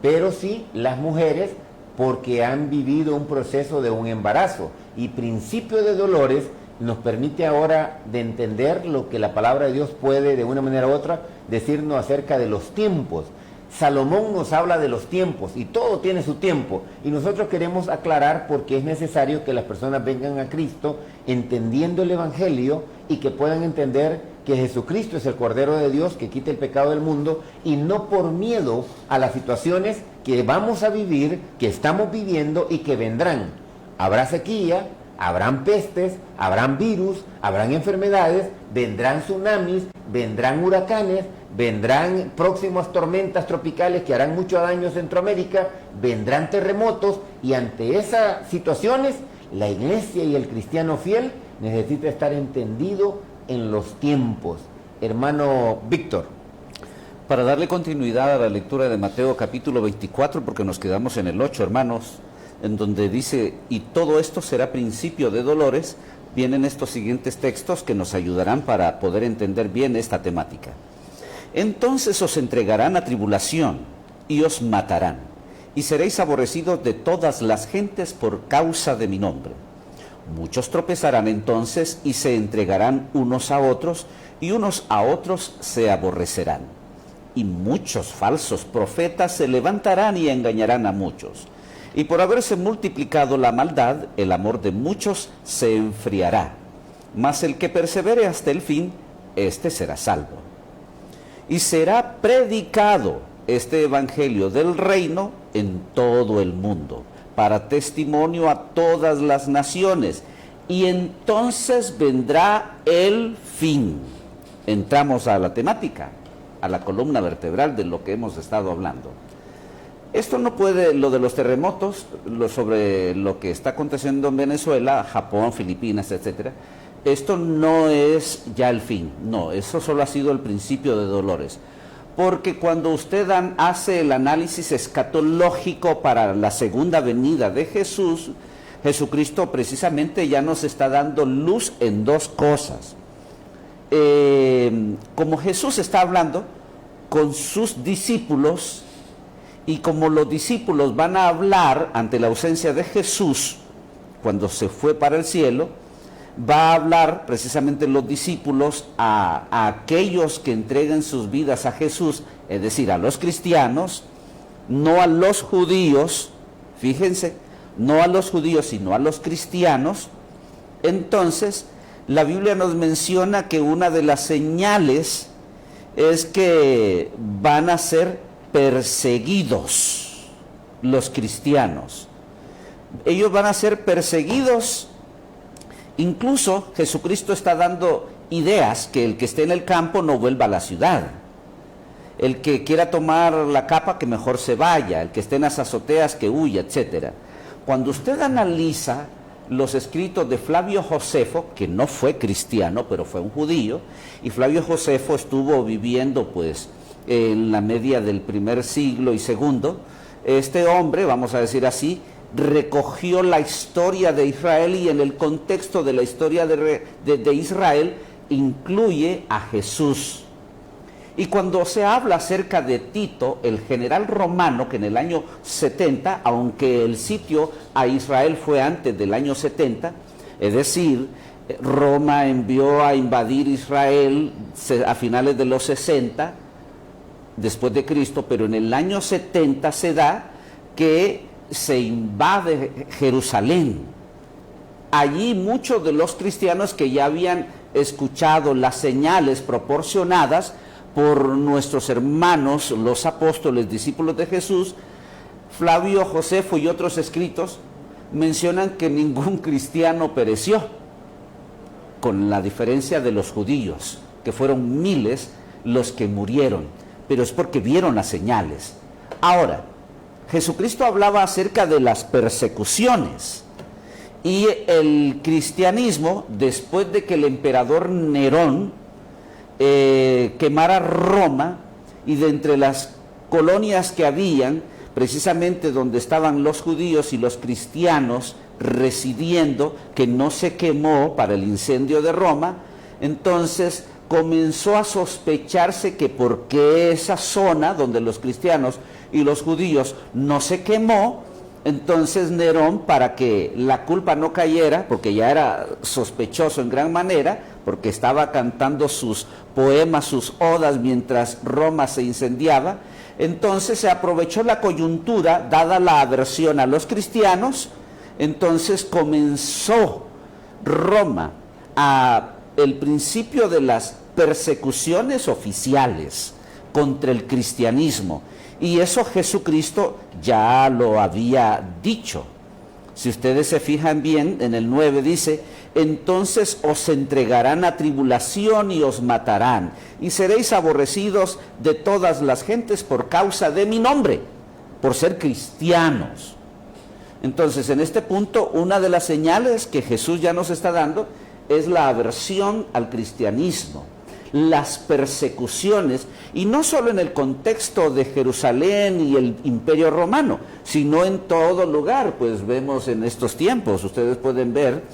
pero sí las mujeres porque han vivido un proceso de un embarazo. Y principio de dolores nos permite ahora de entender lo que la palabra de Dios puede de una manera u otra decirnos acerca de los tiempos. Salomón nos habla de los tiempos y todo tiene su tiempo y nosotros queremos aclarar por qué es necesario que las personas vengan a Cristo entendiendo el Evangelio y que puedan entender que Jesucristo es el Cordero de Dios que quita el pecado del mundo y no por miedo a las situaciones que vamos a vivir, que estamos viviendo y que vendrán. Habrá sequía, habrán pestes, habrán virus, habrán enfermedades, vendrán tsunamis, vendrán huracanes, vendrán próximas tormentas tropicales que harán mucho daño a Centroamérica, vendrán terremotos y ante esas situaciones la iglesia y el cristiano fiel necesita estar entendido en los tiempos. Hermano Víctor. Para darle continuidad a la lectura de Mateo capítulo 24, porque nos quedamos en el 8, hermanos, en donde dice, y todo esto será principio de dolores, vienen estos siguientes textos que nos ayudarán para poder entender bien esta temática. Entonces os entregarán a tribulación y os matarán, y seréis aborrecidos de todas las gentes por causa de mi nombre. Muchos tropezarán entonces y se entregarán unos a otros, y unos a otros se aborrecerán. Y muchos falsos profetas se levantarán y engañarán a muchos. Y por haberse multiplicado la maldad, el amor de muchos se enfriará. Mas el que persevere hasta el fin, éste será salvo. Y será predicado este evangelio del reino en todo el mundo, para testimonio a todas las naciones, y entonces vendrá el fin. Entramos a la temática, a la columna vertebral de lo que hemos estado hablando. Esto no puede, lo de los terremotos, sobre lo que está aconteciendo en Venezuela, Japón, Filipinas, etcétera, esto no es ya el fin, no, eso solo ha sido el principio de dolores. Porque cuando usted hace el análisis escatológico para la segunda venida de Jesús, Jesucristo precisamente ya nos está dando luz en dos cosas. Como Jesús está hablando con sus discípulos, y como los discípulos van a hablar ante la ausencia de Jesús, cuando se fue para el cielo, va a hablar precisamente los discípulos a aquellos que entreguen sus vidas a Jesús, es decir, a los cristianos, no a los judíos, fíjense, no a los judíos, sino a los cristianos. Entonces, la Biblia nos menciona que una de las señales es que van a ser perseguidos los cristianos. Ellos van a ser perseguidos. Incluso Jesucristo está dando ideas que el que esté en el campo no vuelva a la ciudad. El que quiera tomar la capa, que mejor se vaya. El que esté en las azoteas, que huya, etc. Cuando usted analiza los escritos de Flavio Josefo, que no fue cristiano, pero fue un judío, y Flavio Josefo estuvo viviendo pues en la media del primer siglo y segundo, este hombre, vamos a decir así, recogió la historia de Israel, y en el contexto de la historia de Israel incluye a Jesús. Y cuando se habla acerca de Tito, el general romano, que en el año 70, aunque el sitio a Israel fue antes del año 70, es decir, Roma envió a invadir Israel a finales de los 60 después de Cristo, pero en el año 70 se da que se invade Jerusalén. Allí muchos de los cristianos que ya habían escuchado las señales proporcionadas por nuestros hermanos, los apóstoles, discípulos de Jesús, Flavio Josefo y otros escritos mencionan que ningún cristiano pereció, con la diferencia de los judíos, que fueron miles los que murieron, pero es porque vieron las señales. Ahora, Jesucristo hablaba acerca de las persecuciones, y el cristianismo, después de que el emperador Nerón quemara Roma, y de entre las colonias que habían, precisamente donde estaban los judíos y los cristianos residiendo, que no se quemó para el incendio de Roma, entonces comenzó a sospecharse que porque esa zona donde los cristianos y los judíos no se quemó, entonces Nerón, para que la culpa no cayera, porque ya era sospechoso en gran manera, porque estaba cantando sus poemas, sus odas mientras Roma se incendiaba, entonces se aprovechó la coyuntura, dada la aversión a los cristianos, entonces comenzó Roma el principio de las persecuciones oficiales contra el cristianismo. Y eso Jesucristo ya lo había dicho. Si ustedes se fijan bien, en el 9 dice: entonces os entregarán a tribulación y os matarán, y seréis aborrecidos de todas las gentes por causa de mi nombre, por ser cristianos. Entonces, en este punto, una de las señales que Jesús ya nos está dando es la aversión al cristianismo, las persecuciones, y no solo en el contexto de Jerusalén y el Imperio Romano, sino en todo lugar. Pues vemos en estos tiempos, ustedes pueden ver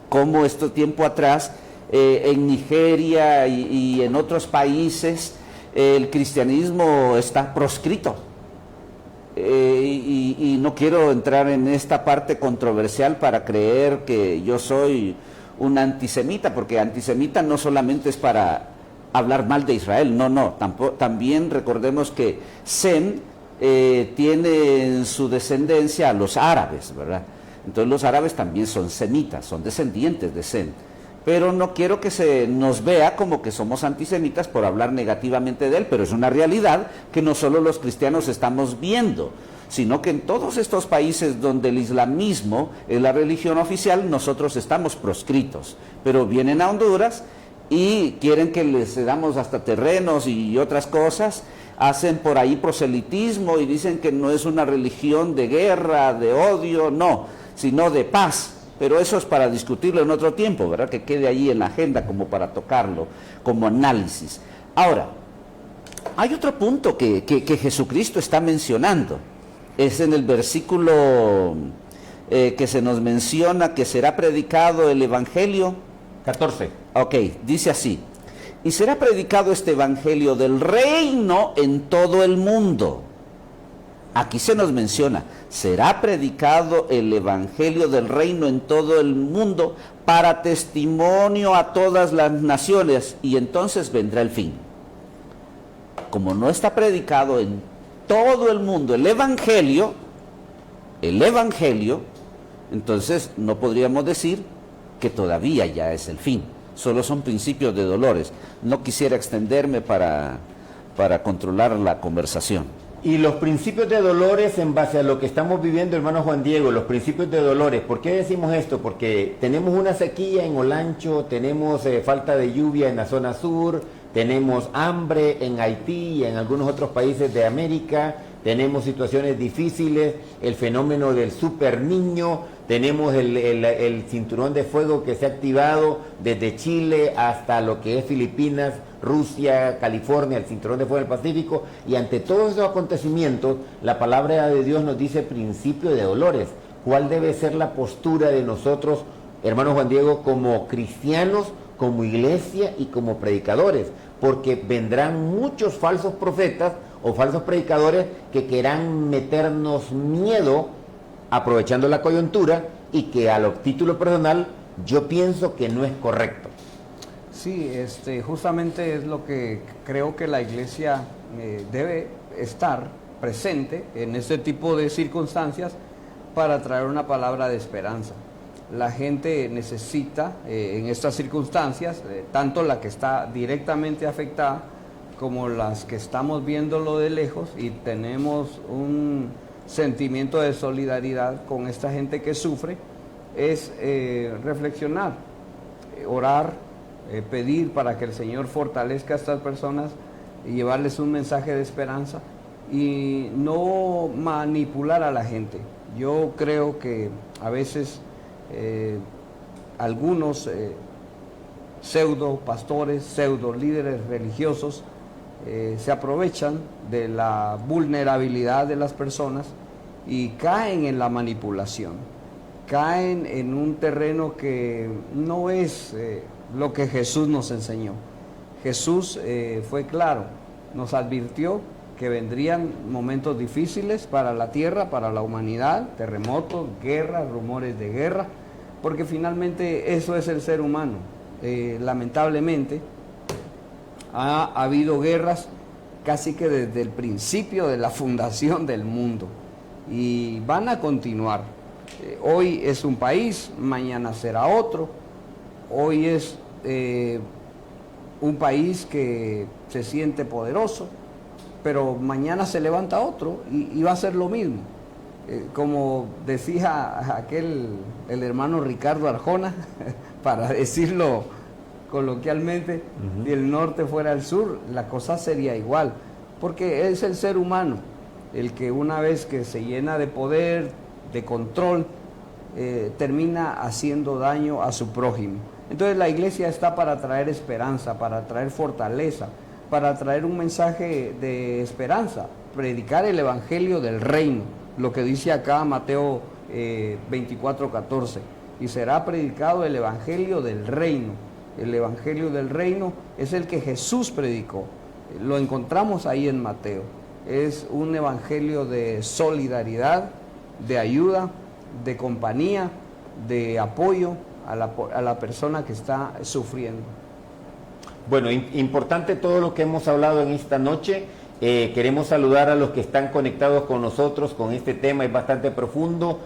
cómo tiempo atrás en Nigeria y en otros países el cristianismo está proscrito. Y no quiero entrar en esta parte controversial para creer que yo soy un antisemita, porque antisemita no solamente es para hablar mal de Israel, no, también recordemos que Sem tiene en su descendencia a los árabes, ¿verdad? Entonces los árabes también son semitas, son descendientes de Sem. Pero no quiero que se nos vea como que somos antisemitas por hablar negativamente de él, pero es una realidad que no solo los cristianos estamos viendo, sino que en todos estos países donde el islamismo es la religión oficial, nosotros estamos proscritos. Pero vienen a Honduras y quieren que les damos hasta terrenos y otras cosas, hacen por ahí proselitismo y dicen que no es una religión de guerra, de odio, no, sino de paz. Pero eso es para discutirlo en otro tiempo, ¿verdad? Que quede ahí en la agenda como para tocarlo, como análisis. Ahora, hay otro punto que Jesucristo está mencionando. Es en el versículo que se nos menciona que será predicado el Evangelio. 14. Ok, dice así. Y será predicado este Evangelio del reino en todo el mundo. Aquí se nos menciona, será predicado el Evangelio del reino en todo el mundo para testimonio a todas las naciones, y entonces vendrá el fin. Como no está predicado en todo el mundo el Evangelio, entonces no podríamos decir que todavía ya es el fin. Solo son principios de dolores. No quisiera extenderme para controlar la conversación. Y los principios de dolores en base a lo que estamos viviendo, hermano Juan Diego, los principios de dolores, ¿por qué decimos esto? Porque tenemos una sequía en Olancho, tenemos falta de lluvia en la zona sur, tenemos hambre en Haití y en algunos otros países de América, tenemos situaciones difíciles, el fenómeno del super niño, tenemos el cinturón de fuego que se ha activado desde Chile hasta lo que es Filipinas, Rusia, California, el cinturón de fuego del Pacífico, y ante todos esos acontecimientos, la palabra de Dios nos dice principio de dolores. ¿Cuál debe ser la postura de nosotros, hermano Juan Diego, como cristianos, como iglesia y como predicadores? Porque vendrán muchos falsos profetas o falsos predicadores que querrán meternos miedo aprovechando la coyuntura y que a lo título personal yo pienso que no es correcto. Sí, justamente es lo que creo que la iglesia debe estar presente en este tipo de circunstancias para traer una palabra de esperanza. La gente necesita en estas circunstancias, tanto la que está directamente afectada como las que estamos viéndolo de lejos, y tenemos un sentimiento de solidaridad con esta gente que sufre, es reflexionar, orar, pedir para que el Señor fortalezca a estas personas y llevarles un mensaje de esperanza y no manipular a la gente. Yo creo que a veces algunos pseudo pastores, pseudo líderes religiosos se aprovechan de la vulnerabilidad de las personas y caen en la manipulación, caen en un terreno que no es lo que Jesús nos enseñó. Jesús fue claro, nos advirtió que vendrían momentos difíciles para la tierra, para la humanidad, terremotos, guerras, rumores de guerra, porque finalmente eso es el ser humano. Lamentablemente ha habido guerras casi que desde el principio de la fundación del mundo y van a continuar. Hoy es un país, mañana será otro. Hoy es un país que se siente poderoso, pero mañana se levanta otro y va a ser lo mismo. Como decía el hermano Ricardo Arjona, para decirlo coloquialmente, si el norte fuera el sur, la cosa sería igual, porque es el ser humano el que una vez que se llena de poder, de control, termina haciendo daño a su prójimo. Entonces la iglesia está para traer esperanza, para traer fortaleza, para traer un mensaje de esperanza, predicar el evangelio del reino, lo que dice acá Mateo 24:14, y será predicado el evangelio del reino. El evangelio del reino es el que Jesús predicó, lo encontramos ahí en Mateo. Es un evangelio de solidaridad, de ayuda, de compañía, de apoyo a la persona que está sufriendo. Bueno, importante todo lo que hemos hablado en esta noche. Queremos saludar a los que están conectados con nosotros con este tema, es bastante profundo.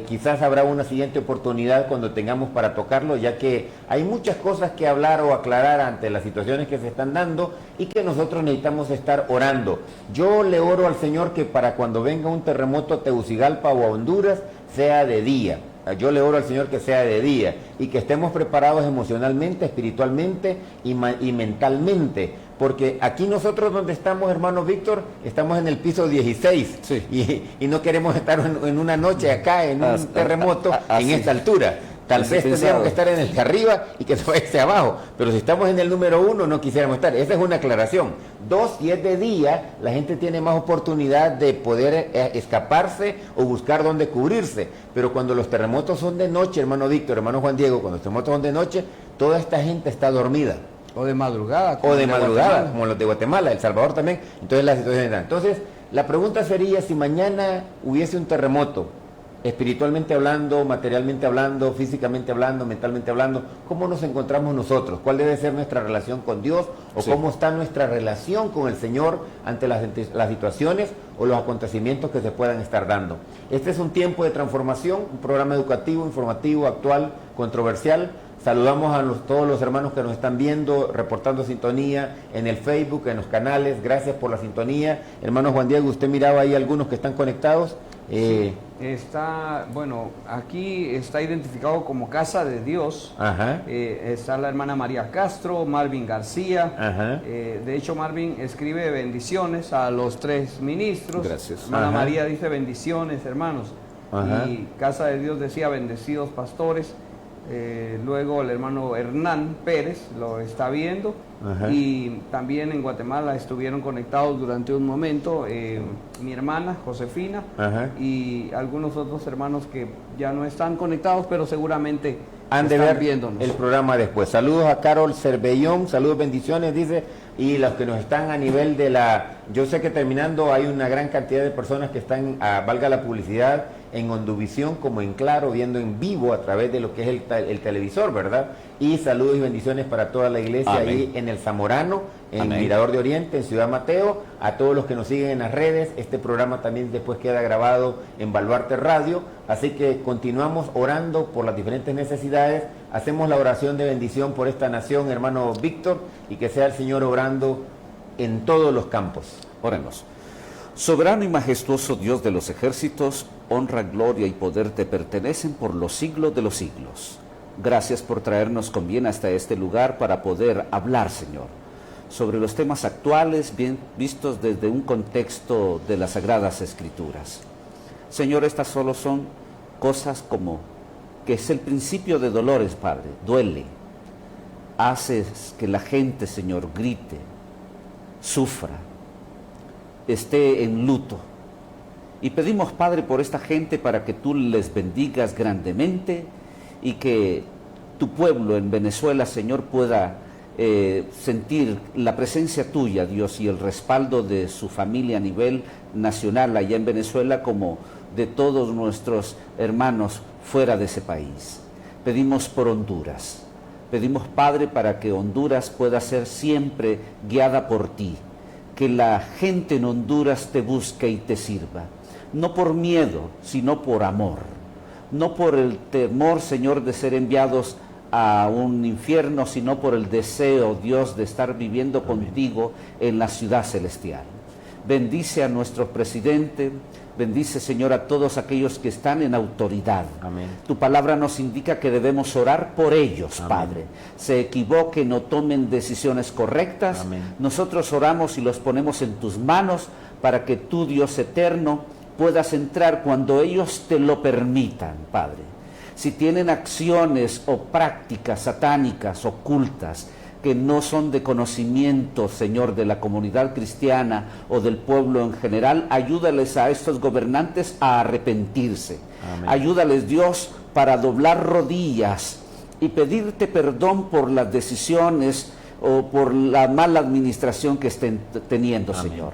Quizás habrá una siguiente oportunidad cuando tengamos para tocarlo, ya que hay muchas cosas que hablar o aclarar ante las situaciones que se están dando y que nosotros necesitamos estar orando. Yo le oro al Señor que para cuando venga un terremoto a Tegucigalpa o a Honduras sea de día. Yo le oro al Señor que sea de día y que estemos preparados emocionalmente, espiritualmente y mentalmente, porque aquí nosotros donde estamos, hermano Víctor, estamos en el piso 16 sí. y no queremos estar en una noche acá en un terremoto en esta altura. Tal vez tendríamos que estar en el de arriba y que se vaya hacia abajo, pero si estamos en el número 1 no quisiéramos estar. Esa es una aclaración. 2, si es de día, la gente tiene más oportunidad de poder escaparse o buscar dónde cubrirse, pero cuando los terremotos son de noche, hermano Víctor, hermano Juan Diego, cuando los terremotos son de noche, toda esta gente está dormida. O de madrugada. O de madrugada, como los de Guatemala, El Salvador también. Entonces la situación está. Entonces, la pregunta sería, si mañana hubiese un terremoto, espiritualmente hablando, materialmente hablando, físicamente hablando, mentalmente hablando, ¿cómo nos encontramos nosotros? ¿Cuál debe ser nuestra relación con Dios? ¿O cómo está nuestra relación con el Señor ante las situaciones o los acontecimientos que se puedan estar dando? Este es un tiempo de transformación, un programa educativo, informativo, actual, controversial. Saludamos a todos los hermanos que nos están viendo, reportando sintonía en el Facebook, en los canales. Gracias por la sintonía. Hermano Juan Diego, usted miraba ahí algunos que están conectados. Sí, aquí está identificado como Casa de Dios. Está la hermana María Castro, Marvin García. De hecho, Marvin escribe bendiciones a los 3 ministros. Gracias. Hermana María dice bendiciones, hermanos. Y Casa de Dios decía bendecidos pastores. Luego el hermano Hernán Pérez lo está viendo. Y también en Guatemala estuvieron conectados durante un momento mi hermana Josefina y algunos otros hermanos que ya no están conectados, pero seguramente han de están ver viéndonos el programa después. Saludos a Carol Cervellón, saludos, bendiciones, dice, y los que nos están a nivel de yo sé que terminando hay una gran cantidad de personas que están, valga la publicidad, en Onduvisión como en Claro, viendo en vivo a través de lo que es el televisor, ¿verdad? Y saludos y bendiciones para toda la iglesia ahí en el Zamorano, en Mirador de Oriente, en Ciudad Mateo, a todos los que nos siguen en las redes. Este programa también después queda grabado en Baluarte Radio, así que continuamos orando por las diferentes necesidades. Hacemos la oración de bendición por esta nación, hermano Víctor, y que sea el Señor obrando en todos los campos. Oremos. Soberano y majestuoso Dios de los ejércitos, honra, gloria y poder te pertenecen por los siglos de los siglos. Gracias por traernos con bien hasta este lugar para poder hablar, Señor, sobre los temas actuales, bien vistos desde un contexto de las Sagradas Escrituras. Señor, estas solo son cosas como que es el principio de dolores, Padre, duele. Haces que la gente, Señor, grite, sufra, esté en luto. Y pedimos, Padre, por esta gente para que tú les bendigas grandemente y que tu pueblo en Venezuela, Señor, pueda sentir la presencia tuya, Dios, y el respaldo de su familia a nivel nacional allá en Venezuela, como de todos nuestros hermanos fuera de ese país. Pedimos por Honduras. Pedimos, Padre, para que Honduras pueda ser siempre guiada por ti. Que la gente en Honduras te busque y te sirva. No por miedo, sino por amor. No por el temor, Señor, de ser enviados a un infierno, sino por el deseo, Dios, de estar viviendo contigo en la ciudad celestial. Bendice a nuestro presidente, bendice, Señor, a todos aquellos que están en autoridad. Amén. Tu palabra nos indica que debemos orar por ellos, Amén. Padre. Se equivoquen, no tomen decisiones correctas. Amén. Nosotros oramos y los ponemos en tus manos para que tú, Dios eterno, puedas entrar cuando ellos te lo permitan, Padre. Si tienen acciones o prácticas satánicas, ocultas, que no son de conocimiento, Señor, de la comunidad cristiana o del pueblo en general, ayúdales a estos gobernantes a arrepentirse. Amén. Ayúdales, Dios, para doblar rodillas y pedirte perdón por las decisiones o por la mala administración que estén teniendo, Amén. Señor.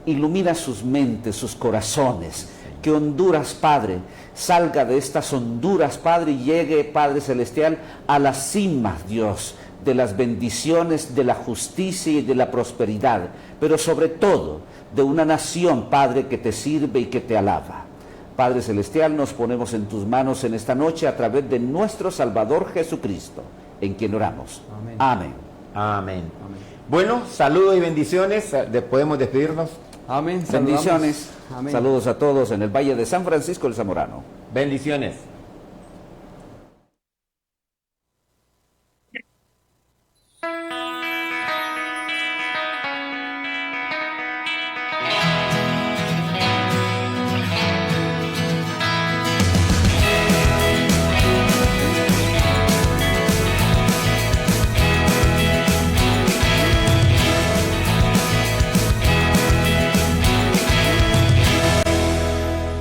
Ilumina sus mentes, sus corazones. Que Honduras, Padre, salga de estas Honduras, Padre, y llegue, Padre Celestial, a la cima, Dios, de las bendiciones, de la justicia y de la prosperidad, pero sobre todo de una nación, Padre, que te sirve y que te alaba. Padre Celestial, nos ponemos en tus manos en esta noche a través de nuestro Salvador Jesucristo, en quien oramos. Amén. Amén. Amén. Bueno, saludos y bendiciones. Podemos despedirnos. Amén. Saludamos. Bendiciones. Amén. Saludos a todos en el Valle de San Francisco del Zamorano. Bendiciones.